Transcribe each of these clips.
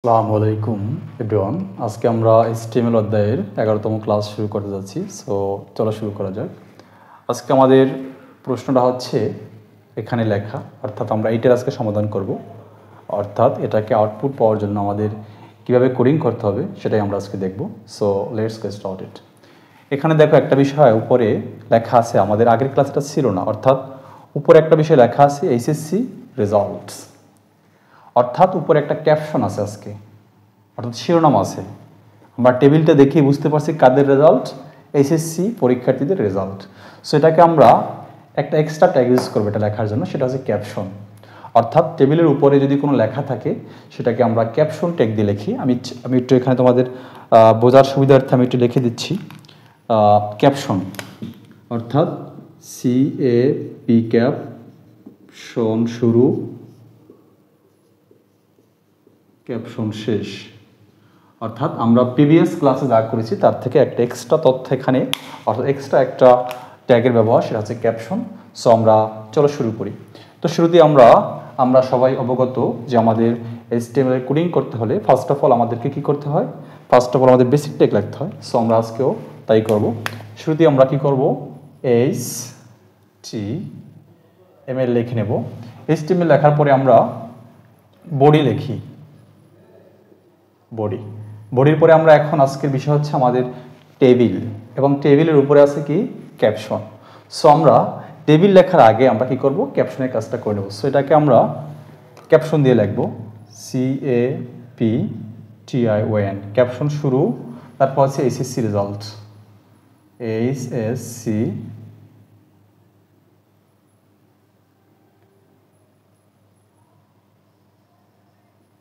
আসসালামু আলাইকুম এভরিওয়ান। আজকে আমরা HTML অধ্যায়ের 11তম ক্লাস শুরু করতে যাচ্ছি। সো চলো শুরু করা যাক। আজকে আমাদের প্রশ্নটা হচ্ছে এখানে লেখা, অর্থাৎ আমরা এইটার আজকে সমাধান করব। অর্থাৎ এটাকে আউটপুট পাওয়ার জন্য আমাদের কিভাবে কোডিং করতে হবে সেটাই আমরা আজকে দেখব। So let's get started. এখানে দেখো একটা বিষয় উপরে লেখা আছে, আমাদের আগের ক্লাসটা ছিল না। অর্থাৎ উপরে একটা বিষয় লেখা আছে এইচএসসি রেজাল্টস, অর্থাৎ উপরে একটা ক্যাপশন আছে আজকে, অর্থাৎ শিরোনাম আছে। আমরা টেবিলটা দেখেই বুঝতে পারছি কাদের রেজাল্ট, এইচএসসি পরীক্ষার্থীদের রেজাল্ট। সো এটাকে আমরা একটা এক্সট্রা ট্যাগ ইউজ করবো এটা লেখার জন্য, সেটা হচ্ছে ক্যাপশন। অর্থাৎ টেবিলের উপরে যদি কোনো লেখা থাকে সেটাকে আমরা ক্যাপশন ট্যাগ দিয়ে লিখি। আমি একটু এখানে তোমাদের বোঝার সুবিধার্থে আমি একটু লিখে দিচ্ছি ক্যাপশন, অর্থাৎ CAP ক্যাপশন শুরু, ক্যাপশন শেষ। অর্থাৎ আমরা প্রিভিয়াস ক্লাসে যা করেছি তার থেকে একটা এক্সট্রা তথ্য এখানে, অর্থাৎ এক্সট্রা একটা ট্যাগের ব্যবহার, সেটা হচ্ছে ক্যাপশন। সো আমরা চলো শুরু করি। তো শুরুতে আমরা সবাই অবগত যে আমাদের HTML কোডিং করতে হলে ফার্স্ট অফ অল আমাদেরকে কী করতে হয়, ফার্স্ট অফ অল আমাদের বেসিক ট্যাগ লিখতে হয়। সো আমরা আজকেও তাই করব। শুরুতে আমরা কি করব, HTML লিখে নেব। HTML লেখার পরে আমরা বডি লিখি, বডির পরে আমরা এখন আজকের বিষয় হচ্ছে আমাদের টেবিল, এবং টেবিলের উপরে আছে কি ক্যাপশন। সো আমরা টেবিল লেখার আগে আমরা কি করব, ক্যাপশনের কাজটা করে নেব। সো এটাকে আমরা ক্যাপশন দিয়ে লিখব CAPTION, ক্যাপশন শুরু, তারপর হচ্ছে HSC রেজাল্ট, HSC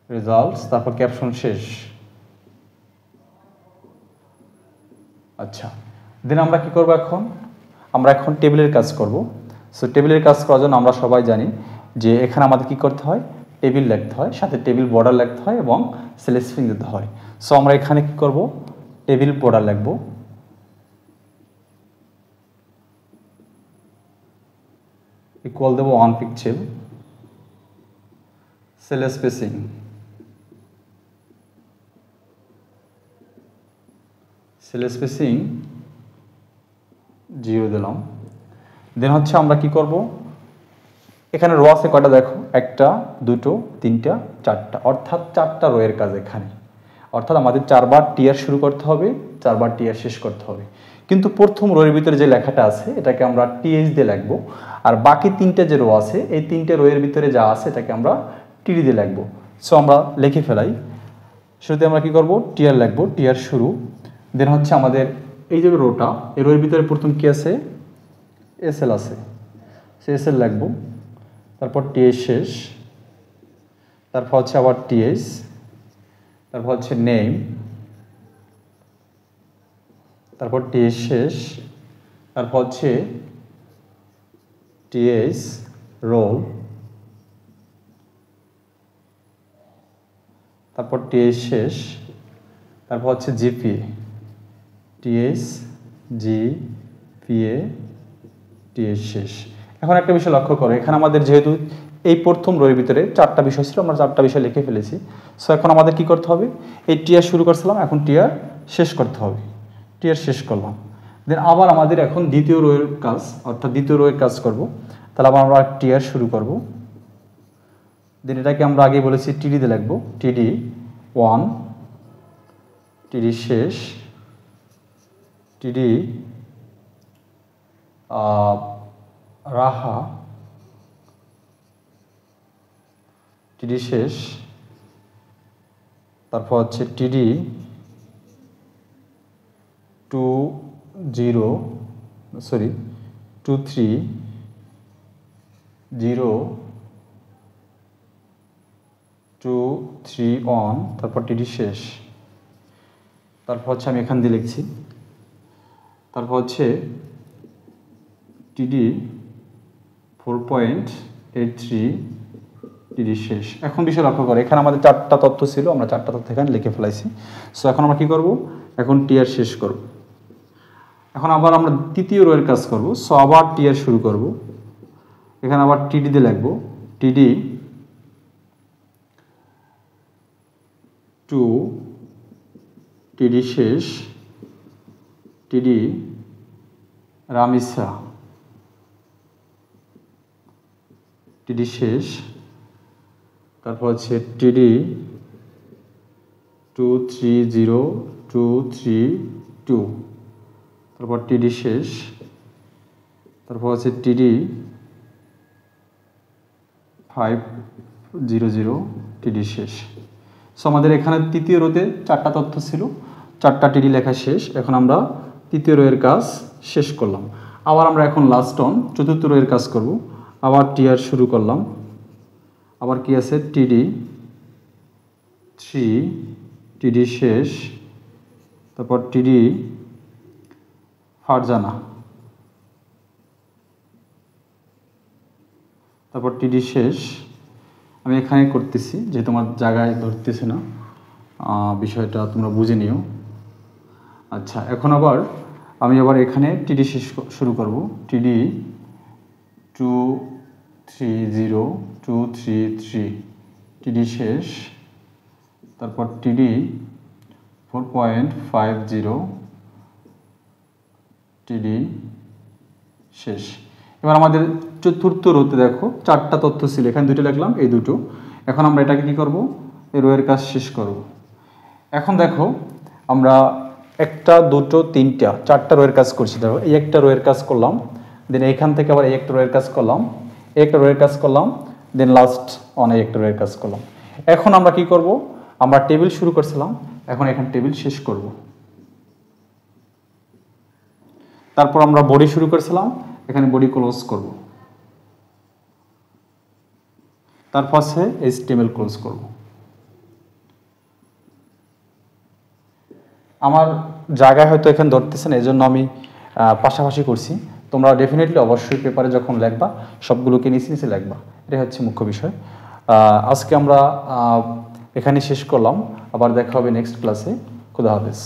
রেজাল্টস, তারপর ক্যাপশন শেষ। আচ্ছা, দেন আমরা কি করব, আমরা এখন টেবিলের কাজ করব। সো টেবিলের কাজ করার জন্য আমরা সবাই জানি যে এখানে আমাদের কি করতে হয়, টেবিল লিখতে হয়, সাথে টেবিল বর্ডার লিখতে হয় এবং স্ল্যাশ স্প্রিং দিতে হয়। সো আমরা এখানে কি করব, টেবিল বর্ডার লিখব, ইকুয়াল দেব 1 পিক্সেল, স্ল্যাশ স্পেসিং স্পেসিং 0 দিলাম। দেন হচ্ছে আমরা কি করব, এখানে রো আছে কয়টা দেখো, 1 2 3 4টা, অর্থাৎ 4টা রোয়ের কাজ এখানে। অর্থাৎ আমাদের 4বার টিয়ার শুরু করতে হবে, 4বার টিয়ার শেষ করতে হবে। কিন্তু প্রথম রোয়ের ভিতরে যে লেখাটা আছে এটাকে আমরা TH দিয়ে লিখবো, আর বাকি 3টে যে রো আছে এই 3টে রোয়ের ভিতরে যা আছে এটাকে আমরা TD দিয়ে লিখবো। সো আমরা লিখে ফেলাই। শুরুতে আমরা কি করব, টিয়ার লিখবো, টিয়ার শুরু। দেন হচ্ছে আমাদের এই যে রোটা, এই রোয়ের ভিতরে প্রথম কি আছে, SL আছে, সে SL লিখবো, তারপর TH শেষ, তারপর হচ্ছে আবার TH, তারপর হচ্ছে নেম, তারপর TH শেষ, তারপর হচ্ছে TH রোল, তারপর TH শেষ, তারপর হচ্ছে GPA, TH GPA TH শেষ। এখন একটা বিষয় লক্ষ্য করো, এখানে আমাদের যেহেতু এই প্রথম রোয়ের ভিতরে 4টা বিষয় ছিল, আমরা 4টা বিষয় লিখে ফেলেছি। সো এখন আমাদের কি করতে হবে, এই টিয়ার শুরু করছিলাম, এখন টিয়ার শেষ করতে হবে, টিয়ার শেষ করলাম। দেন আবার আমাদের এখন দ্বিতীয় রোয়ের কাজ, অর্থাৎ দ্বিতীয় রোয়ের কাজ করব। তাহলে আবার আমরা টিয়ার শুরু করব। দেন এটাকে আমরা আগে বলেছি TD দিয়ে লিখবো, TD 1, TD শেষ, TD রাহা, TD শেষ, তারপর হচ্ছে TD 23 023 1, তারপর TD শেষ। তারপর হচ্ছে আমি এখান দিয়ে লিখছি, তারপর হচ্ছে TD 4.83, TD শেষ। এখন বিষয় লক্ষ্য করে, এখানে আমাদের 4টা তথ্য ছিল, আমরা 4টা তথ্য এখানে লিখে ফেলাইছি। সো এখন আমরা কি করব, এখন টিয়ার শেষ করব। এখন আবার আমরা তৃতীয় রোয়ের কাজ করব। সো আবার টিয়ার শুরু করব, এখানে আবার TD দিয়ে লিখব, TD টু টিডি শেষ টিডি রামিসা টিডি শেষ, তারপর হচ্ছে টিডি 230232, তারপর টিডি শেষ, তারপর হচ্ছে টিডি 500 টিডি শেষ। সো আমাদের এখানে তৃতীয় রোতে 4টা তথ্য ছিল, 4টা টিডি লেখা শেষ। এখন আমরা তৃতীয় রোয়ের কাজ শেষ করলাম। আবার আমরা এখন লাস্ট অন চতুর্থ রোয়ের কাজ করব। আবার টিআর শুরু করলাম, আবার কি আছে টিডি 3 টিডি শেষ, তারপর টিডি ফারজানা, তারপর টিডি শেষ। আমি এখানে করতেছি যে তোমার জায়গায় ধরতেছে না, বিষয়টা তোমরা বুঝে নিও। আচ্ছা, এখন আমি এখানে টিডি শেষ শুরু করব। টিডি 230233 টিডি শেষ, তারপর টিডি 4.50 টিডি শেষ। এবার আমাদের চতুর্থ রোতে দেখো 4টা তথ্য ছিল, এখানে 2টো লিখলাম, এই 2টো। এখন আমরা এটাকে কি করব, এই রোয়ের কাজ শেষ করব। এখন দেখো আমরা 1টা 2টো 3টা 4টা রোয়ের কাজ করছি। দেখো এই একটা রোয়ের কাজ করলাম, দেন এইখান থেকে আবার এই একটা রোয়ের কাজ করলাম, এই একটা রোয়ের কাজ করলাম, দেন লাস্ট অন এই একটা রোয়ের কাজ করলাম। এখন আমরা কি করব, আমরা টেবিল শুরু করছিলাম, এখন এখানে টেবিল শেষ করব। তারপর আমরা বডি শুরু করেছিলাম, এখানে বডি ক্লোজ করব। তারপর আছে HTML ক্লোজ করব। আমার জায়গায় হয়তো এখানে ধরতেছে না, এই জন্য আমি পাশাপাশি করছি। তোমরা ডেফিনেটলি অবশ্যই পেপারে যখন লিখবা সবগুলোকে নিচে নিচে লিখবা, এটাই হচ্ছে মুখ্য বিষয়। আজকে আমরা এখানে শেষ করলাম, আবার দেখা হবে নেক্সট ক্লাসে। খুদা হাফেজ।